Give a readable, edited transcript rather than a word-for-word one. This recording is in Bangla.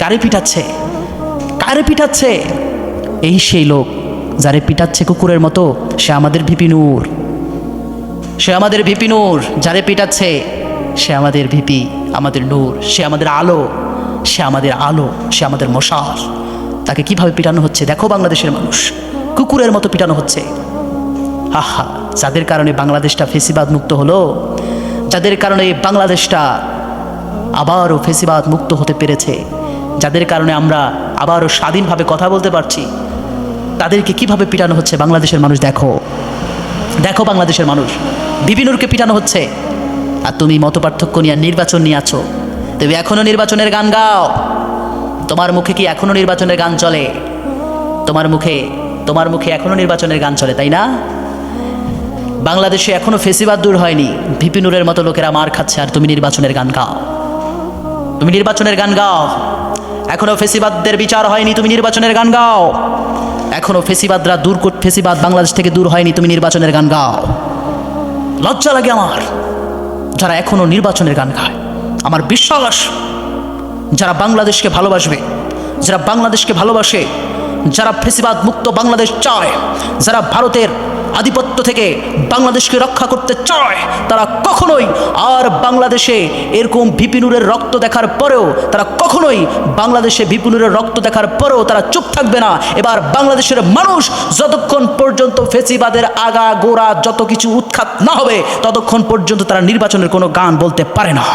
কারে পিটাচ্ছে? কারে পিটাচ্ছে? এই সেই লোক যারে পিটাচ্ছে কুকুরের মতো, সে আমাদের ভিপি নূর। সে আমাদের ভিপি নূর। যারে পিটাচ্ছে সে আমাদের ভিপি, আমাদের নূর। সে আমাদের আলো, সে আমাদের আলো, সে আমাদের মশাল। তাকে কিভাবে পিটানো হচ্ছে দেখো বাংলাদেশের মানুষ, কুকুরের মতো পিটানো হচ্ছে। আহা, যাদের কারণে বাংলাদেশটা ফেসিবাদ মুক্ত হলো, যাদের কারণে বাংলাদেশটা আবারও ফেসিবাদ মুক্ত হতে পেরেছে, যাদের কারণে আমরা আবারও স্বাধীনভাবে কথা বলতে পারছি, তাদেরকে কিভাবে পিটানো হচ্ছে বাংলাদেশের মানুষ দেখো। দেখো বাংলাদেশের মানুষ, ভিপি নূরকে পিটানো হচ্ছে। আর তুমি মতপার্থক্য নিয়ে নির্বাচন নিয়ে আছো। তুমি এখনো নির্বাচনের গান গাও। তোমার মুখে কি এখনো নির্বাচনের গান চলে? তোমার মুখে এখনো নির্বাচনের গান চলে, তাই না? বাংলাদেশে এখনো ফেসিবাদ দূর হয়নি। ভিপি নূরের মতো লোকেরা মার খাচ্ছে আর তুমি নির্বাচনের গান গাও। তুমি নির্বাচনের গান গাও। এখনো ফেসিবাদদের বিচার হয়নি, তুমি নির্বাচনের গান গাও। এখনো ফেসিবাদরা ফেসিবাদ বাংলাদেশ থেকে দূর হয়নি, তুমি নির্বাচনের গান গাও। লজ্জা লাগে আমার যারা এখনো নির্বাচনের গান গায়। আমার বিশ্বাস যারা বাংলাদেশকে ভালোবাসবে, যারা বাংলাদেশকে ভালোবাসে, যারা ফেসিবাদ মুক্ত বাংলাদেশ চায়, যারা ভারতের আধিপত্য থেকে বাংলাদেশকে রক্ষা করতে চায়, তারা কখনোই আর বাংলাদেশে এরকম ভিপি নূরের রক্ত দেখার পরেও, তারা কখনোই বাংলাদেশে ভিপি নূরের রক্ত দেখার পরেও তারা চুপ থাকবে না। এবার বাংলাদেশের মানুষ যতক্ষণ পর্যন্ত ফেসিবাদের আগা গোড়া যত কিছু উৎখাত না হবে, ততক্ষণ পর্যন্ত তারা নির্বাচনের কোনো গান বলতে পারে না।